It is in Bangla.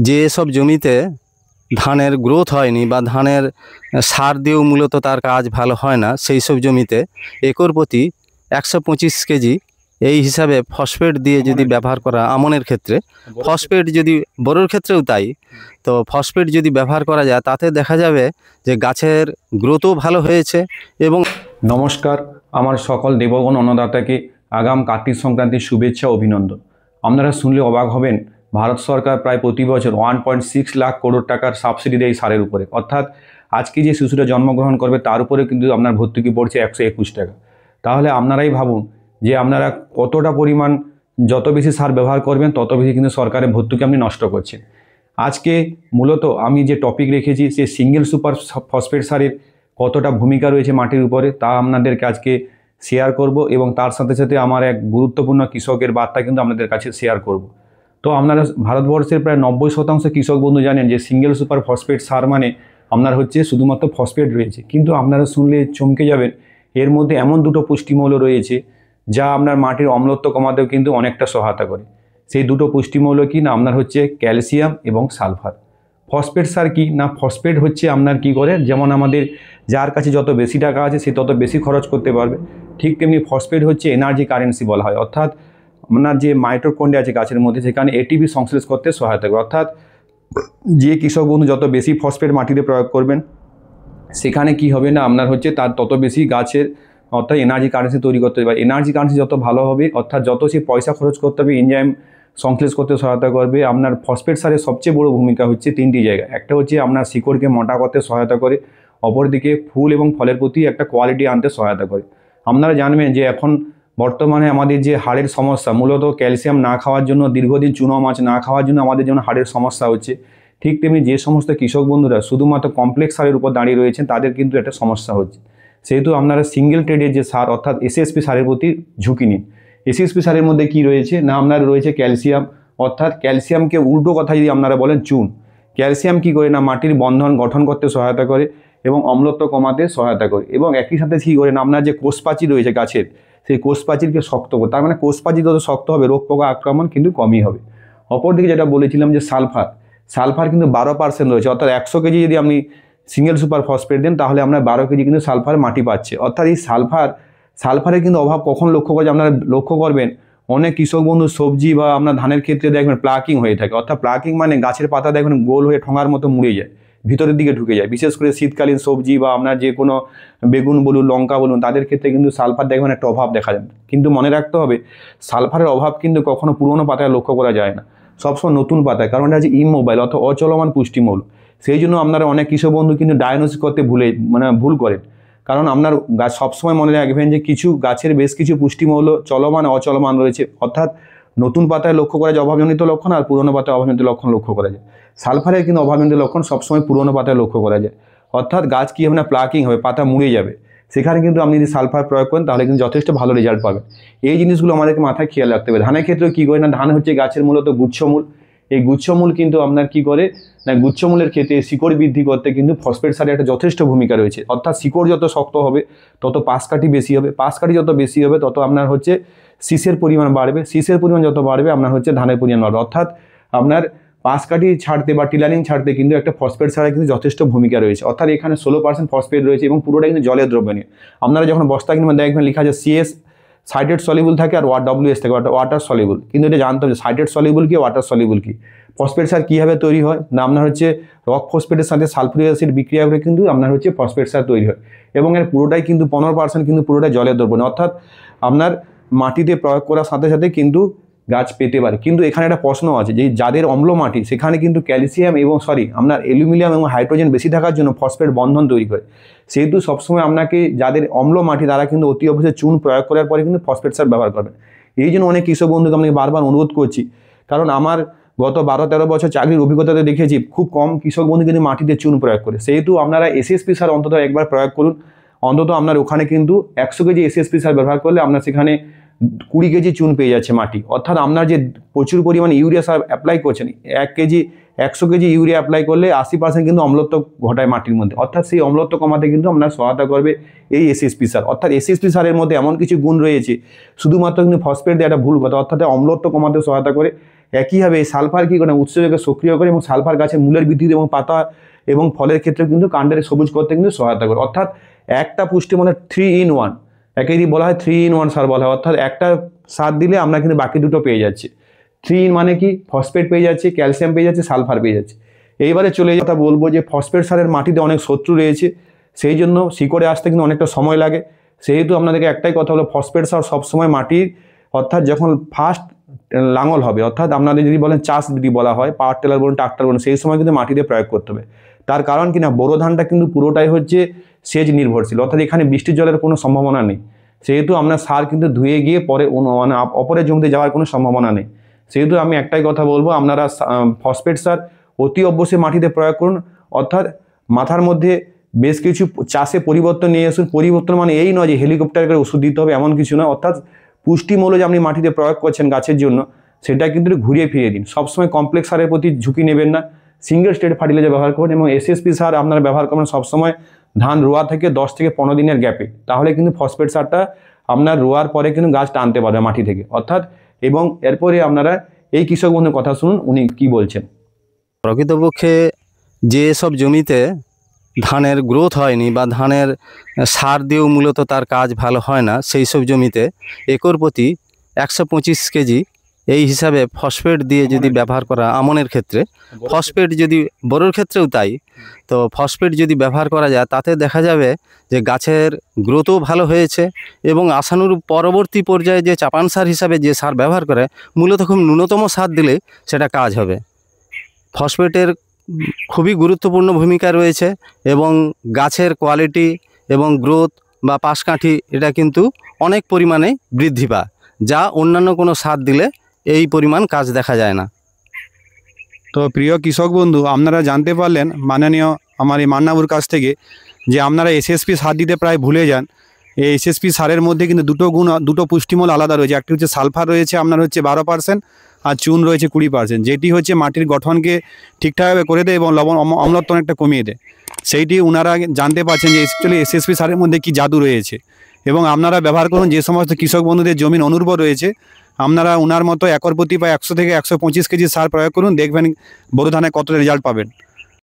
যেসব জমিতে ধানের গ্রোথ হয়নি বা ধানের সার দিয়েও মূলত তার কাজ ভালো হয় না, সেই সব জমিতে একর প্রতি 125 কেজি এই হিসাবে ফসফেট দিয়ে যদি ব্যবহার করা, আমনের ক্ষেত্রে ফসফেট, যদি বোরোর ক্ষেত্রেও তাই, তো ফসফেট যদি ব্যবহার করা যায় তাতে দেখা যাবে যে গাছের গ্রোথও ভালো হয়েছে। এবং নমস্কার, আমার সকল দেবগণ অন্নদাতাকে আগাম কার্তিক সংক্রান্তির শুভেচ্ছা অভিনন্দন। আপনারা শুনলে অবাক হবেন, ভারত সরকার প্রায় প্রতি বছর 1.6 লাখ করোড় টাকার সাবসিডি দেয় সারের উপরে। অর্থাৎ আজকে যে শিশুরা জন্মগ্রহণ করবে তার উপরে কিন্তু আপনার ভর্তুকি পড়ছে 121 টাকা। তাহলে আপনারাই ভাবুন যে আপনারা কতটা পরিমাণ, যত বেশি সার ব্যবহার করবেন তত বেশি কিন্তু সরকারের ভর্তুকি আপনি নষ্ট করছেন। আজকে মূলত আমি যে টপিক রেখেছি সে সিঙ্গেল সুপার ফসফেট সারের কতটা ভূমিকা রয়েছে মাটির উপরে তা আপনাদেরকে আজকে শেয়ার করব, এবং তার সাথে সাথে আমার এক গুরুত্বপূর্ণ কৃষকের বার্তা কিন্তু আপনাদের কাছে শেয়ার করব। তো আপনারা ভারতবর্ষের প্রায় 90% কৃষক বন্ধু জানেন যে সিঙ্গেল সুপার ফসফেট সার মানে আপনার হচ্ছে শুধুমাত্র ফসফেট রয়েছে, কিন্তু আপনারা শুনলে চমকে যাবেন এর মধ্যে এমন দুটো পুষ্টিমৌল রয়েছে যা আপনার মাটির অম্লত্ব কমাতেও কিন্তু অনেকটা সহায়তা করে। সেই দুটো পুষ্টিমৌল কি না, আপনার হচ্ছে ক্যালসিয়াম এবং সালফার। ফসফেট সার কি না, ফসফেট হচ্ছে আপনার কি করে, যেমন আমাদের যার কাছে যত বেশি টাকা আছে সে তত বেশি খরচ করতে পারবে, ঠিক তেমনি ফসফেট হচ্ছে এনার্জি কারেন্সি বলা হয়। অর্থাৎ আপনার যে মাইটোকন্ড্রিয়া আছে গাছের মধ্যে সেখানে এটিপি সংশ্লেষ করতে সহায়তা করে। অর্থাৎ যে কৃষক বন্ধু যত বেশি ফসফেট মাটিতে প্রয়োগ করবেন সেখানে কি হবে না, আপনার হচ্ছে তার তত বেশি গাছের অর্থাৎ এনার্জি কারেন্সি তৈরি করতে হবে। এনার্জি কারেন্সি যত ভালো হবে, অর্থাৎ যত সে পয়সা খরচ করতে হবে এনজাইম সংশ্লেষ করতে সহায়তা করবে। আপনার ফসফেট সারের সবচেয়ে বড় ভূমিকা হচ্ছে তিনটি জায়গায়। একটা হচ্ছে আপনার শিকড়কে মোটা করতে সহায়তা করে, অপরদিকে ফুল এবং ফলের প্রতি একটা কোয়ালিটি আনতে সহায়তা করে। আপনারা জানবেন যে এখন বর্তমানে আমাদের যে হাড়ের সমস্যা, মূলত ক্যালসিয়াম না খাওয়ার জন্য, দীর্ঘদিন চুনো মাছ না খাওয়ার জন্য আমাদের যেমন হাড়ের সমস্যা হচ্ছে, ঠিক তেমনি যে সমস্ত কৃষক বন্ধুরা শুধুমাত্র কমপ্লেক্স সারের উপর দাঁড়িয়ে রয়েছেন তাদের কিন্তু একটা সমস্যা হচ্ছে। সেহেতু আপনারা সিঙ্গেল ট্রেডের যে সার অর্থাৎ এসএসপি সারের প্রতি ঝুঁকি নিন। এসএসপি সারের মধ্যে কি রয়েছে না, আপনার রয়েছে ক্যালসিয়াম। অর্থাৎ ক্যালসিয়ামকে উল্টো কথা যদি আপনারা বলেন চুন। ক্যালসিয়াম কি করে না, মাটির বন্ধন গঠন করতে সহায়তা করে এবং অম্লত্ব কমাতে সহায়তা করে, এবং একই সাথে কী করে না, আপনার যে কোষপ্রাচীর রয়েছে গাছের সেই কোষপ্রাচীরকে শক্ত করে। তার মানে কোষপ্রাচীর যত শক্ত হবে রোগ পোকা আক্রমণ কিন্তু কমই হবে। অপরদিকে যেটা বলেছিলাম যে সালফার কিন্তু 12% রয়েছে। অর্থাৎ 100 কেজি যদি আপনি সিঙ্গেল সুপার ফসফেট দেন তাহলে আপনার 12 কেজি কিন্তু সালফার মাটি পাচ্ছে। অর্থাৎ এই সালফারের কিন্তু অভাব কখন লক্ষ্য করে, আপনারা লক্ষ্য করবেন অনেক কৃষক বন্ধু সবজি বা আপনার ধানের ক্ষেত্রে দেখবেন প্লাকিং হয়ে থাকে। অর্থাৎ প্লাকিং মানে গাছের পাতা দেখবেন গোল হয়ে ঠোঙার মতো মুড়ে যায়, ভিতরের দিকে ঢুকে যায়। বিশেষ করে শীতকালীন সবজি বা আপনার যে কোনো বেগুন বলুন, লঙ্কা বলুন, তাদের ক্ষেত্রে কিন্তু সালফার দেখবেন একটা অভাব দেখা যায়। কিন্তু মনে রাখতে হবে সালফারের অভাব কিন্তু কখনো পুরনো পাতায় লক্ষ্য করা যায় না, সবসময় নতুন পাতায়, কারণ এটা হচ্ছে ইমোবাইল অর্থাৎ অচলমান পুষ্টিমূল। সেই জন্য আপনারা অনেক কৃষক বন্ধু কিন্তু ডায়াগনোসিস করতে ভুল করেন। কারণ আপনার গাছ সবসময় মনে রাখবেন যে কিছু গাছের বেশ কিছু পুষ্টিমৌল চলমান অচলমান রয়েছে। অর্থাৎ নতুন পাতায় লক্ষ্য করা যায় অভাবজনিত লক্ষণ, আর পুরনো পাতায় অভাবজনিত লক্ষণ লক্ষ্য করা যায়। সালফারের কিন্তু অভাবজনিত লক্ষণ সবসময় পুরনো পাতায় লক্ষ্য করা যায়। অর্থাৎ গাছ কী হবে না, প্লাকিং হবে, পাতা মুড়ে যাবে। সেখানে কিন্তু আপনি যদি সালফার প্রয়োগ করেন তাহলে কিন্তু যথেষ্ট ভালো রেজাল্ট পাবেন। এই জিনিসগুলো আমাদেরকে মাথায় খেয়াল রাখতে হবে। ধানের ক্ষেত্রেও কী করে না, ধান হচ্ছে গাছের মূলত গুচ্ছমূল। এই গুচ্ছমূল কিন্তু আপনার কি করে না, গুচ্ছমূলের ক্ষেত্রে শিকড় বৃদ্ধি করতে কিন্তু ফসফেট সারের একটা যথেষ্ট ভূমিকা রয়েছে। অর্থাৎ শিকড় যত শক্ত হবে তত পাশকাঠি বেশি হবে, পাশকাঠি যত বেশি হবে তত আপনার হচ্ছে শীষের পরিমাণ বাড়বে, শীষের পরিমাণ যত বাড়বে আপনার হচ্ছে ধানের পরিমাণ বাড়বে। অর্থাৎ আপনার পাশকাঠি ছাড়তে বা টিলারিং ছাড়তে কিন্তু একটা ফসফেট সারের কিন্তু যথেষ্ট ভূমিকা রয়েছে। অর্থাৎ এখানে 16% ফসফেট রয়েছে এবং পুরোটা কিন্তু জলের দ্রবণীয়। আপনারা যখন বস্তা কিনবেন দেখবেন লেখা আছে CS সাইডেড সলিবল থাকে আর WS থাকে, ওয়াটার সলিবল। কিন্তু এটা জানতে হবে সাইডেড সলিবল কি, ওয়াটার সলিবল কি। ফসফেট সার কীভাবে তৈরি হয় না, আপনার হচ্ছে রক ফসফেটের সাথে সালফিউরিক অ্যাসিড বিক্রিয়া করে কিন্তু আপনার হচ্ছে ফসফেট সার তৈরি হয়, এবং এর পুরোটাই কিন্তু 15% কিন্তু পুরোটাই জলের দ্রবণ। অর্থাৎ আপনার মাটিতে প্রয়োগ করার সাথে সাথে কিন্তু গাছ পেতে পারে। কিন্তু এখানে একটা প্রশ্ন আছে যে যাদের অম্ল মাটি সেখানে কিন্তু ক্যালসিয়াম এবং আপনার অ্যালুমিনিয়াম এবং হাইড্রোজেন বেশি থাকার জন্য ফসফেট বন্ধন তৈরি করে। সেহেতু সবসময় আপনাকে যাদের অম্ল মাটি তারা কিন্তু অতি অবশ্যই চুন প্রয়োগ করার পরে কিন্তু ফসফেট সার ব্যবহার করবেন। এই জন্য অনেক কৃষক বন্ধুকে আমি বারবার অনুরোধ করছি, কারণ আমার গত 12-13 বছর চাকরির অভিজ্ঞতাতে দেখেছি খুব কম কৃষক বন্ধু কিন্তু মাটিতে চুন প্রয়োগ করে। সেহেতু আপনারা এসএসপি সার অন্তত একবার প্রয়োগ করুন। অন্তত আপনার ওখানে কিন্তু 100 কেজি এসএসপি সার ব্যবহার করলে আপনার সেখানে 20 কেজি চুন পেয়ে যাচ্ছে মাটি। অর্থাৎ আপনার যে প্রচুর পরিমাণে ইউরিয়া সার অ্যাপ্লাই করছেন, 100 কেজি ইউরিয়া অ্যাপ্লাই করলে 80% কিন্তু অম্লত্ব ঘটায় মাটির মধ্যে। অর্থাৎ সেই অম্লত্ব কমাতে কিন্তু আপনার সহায়তা করবে এই এসএসপি সার। অর্থাৎ এসএসপি সারের মধ্যে এমন কিছু গুণ রয়েছে, শুধুমাত্র কিন্তু ফসফেট দিয়ে একটা ভুল কথা, অর্থাৎ অম্লত্ব কমাতে সহায়তা করে, একইভাবে এই সালফার কী করে উৎসেচকে সক্রিয় করে এবং সালফার গাছের মূলের বৃদ্ধি এবং পাতা এবং ফলের ক্ষেত্রে কিন্তু কাণ্ডের সবুজ করতে কিন্তু সহায়তা করে। অর্থাৎ একটা পুষ্টি মানে 3 in 1, একেই বলা হয় 3 in 1 সার বলা হয়। অর্থাৎ একটা সার দিলে আমরা কিন্তু বাকি দুটো পেয়ে যাচ্ছি। 3 in মানে কি, ফসফেট পেয়ে যাচ্ছি, ক্যালসিয়াম পেয়ে যাচ্ছি, সালফার পেয়ে যাচ্ছি। এইবারে চলে কথা বলবো যে ফসফেট সারের মাটিতে অনেক শত্রু রয়েছে, সেই জন্য শিকড়ে আসতে কিন্তু অনেকটা সময় লাগে। সেহেতু আপনাদেরকে একটাই কথা হলো, ফসফেট সার সবসময় মাটির অর্থাৎ যখন ফার্স্ট লাঙল হবে, অর্থাৎ আপনাদের যদি বলেন চাষ যদি বলা হয়, পাওয়ার টেলার বলুন, ট্রাক্টর বলুন, সেই সময় কিন্তু মাটিতে প্রয়োগ করতে হবে। তার কারণ কি না, বোরো ধানটা কিন্তু পুরোটাই হচ্ছে সেচ নির্ভরশীল, অর্থাৎ এখানে বৃষ্টির জলের কোনো সম্ভাবনা নেই। সেহেতু আপনার সার কিন্তু ধুয়ে গিয়ে পরে মানে অপরের জমিতে যাওয়ার কোনো সম্ভাবনা নেই। সেহেতু আমি একটাই কথা বলবো, আপনারা ফসফেট সার অতি অবশ্যই মাটিতে প্রয়োগ করুন। অর্থাৎ মাথার মধ্যে বেশ কিছু চাষে পরিবর্তন নিয়ে আসুন। পরিবর্তন মানে এই নয় যে হেলিকপ্টার করে ওষুধ দিতে হবে, এমন কিছু নয়। অর্থাৎ পুষ্টিমূল্য যে আপনি মাটিতে প্রয়োগ করছেন গাছের জন্য, সেটা কিন্তু ঘুরিয়ে ফিরিয়ে দিন। সবসময় কমপ্লেক্স সারের প্রতি ঝুঁকি নেবেন না, সিঙ্গেল স্টেট ফার্টিলাইজার ব্যবহার করুন এবং এসএসপি সার আপনারা ব্যবহার করবেন সবসময় ধান রোয়া থেকে 10 থেকে 15 দিনের গ্যাপে। তাহলে কিন্তু ফসফেট সারটা আপনার রোয়ার পরে কিন্তু গাছ টানতে পারবে মাটি থেকে। অর্থাৎ এবং এরপরে আপনারা এই কৃষক বন্ধুর কথা শুনুন, উনি কি বলছেন। প্রকৃতপক্ষে যেসব জমিতে ধানের গ্রোথ হয়নি বা ধানের সার দিয়েও মূলত তার কাজ ভালো হয় না, সেই সব জমিতে একর প্রতি 125 কেজি এই হিসাবে ফসফেট দিয়ে যদি ব্যবহার করা, আমনের ক্ষেত্রে ফসফেট, যদি বোরোর ক্ষেত্রেও তাই, তো ফসফেট যদি ব্যবহার করা যায়, তাতে দেখা যাবে যে গাছের গ্রোথও ভালো হয়েছে এবং আশানুরূপ পরবর্তী পর্যায়ে যে চাপান সার হিসাবে যে সার ব্যবহার করে, মূলত খুব ন্যূনতম সার দিলে সেটা কাজ হবে। ফসফেটের খুবই গুরুত্বপূর্ণ ভূমিকা রয়েছে এবং গাছের কোয়ালিটি এবং গ্রোথ বা পাশকাঠি এটা কিন্তু অনেক পরিমাণে বৃদ্ধি পায়, যা অন্যান্য কোনো সার দিলে এই পরিমাণ কাজ দেখা যায় না। তো প্রিয় কৃষক বন্ধু, আপনারা জানতে পারলেন মাননীয় আমার এই মান্নাবুর কাছ থেকে যে আপনারা এসএসপি সার দিতে প্রায় ভুলে যান। এই এসএসপি সারের মধ্যে কিন্তু দুটো পুষ্টিমূল আলাদা রয়েছে। একটি হচ্ছে সালফার রয়েছে আপনার হচ্ছে 12% আর চুন রয়েছে 20%, যেটি হচ্ছে মাটির গঠনকে ঠিকঠাকভাবে করে দেয় এবং লবণ অম্লত্ব অনেকটা কমিয়ে দেয়। সেইটি ওনারা জানতে পারছেন যে অ্যাকচুয়ালি এসএসপি সারের মধ্যে কী জাদু রয়েছে। এবং আপনারা ব্যবহার করুন, যে সমস্ত কৃষক বন্ধুদের জমিন অনুর্বর রয়েছে, আপনারা ওনার মতো একর প্রতি বা 100 থেকে 125 কেজি সার প্রয়োগ করুন, দেখবেন বোরো ধানে কত রেজাল্ট পাবেন।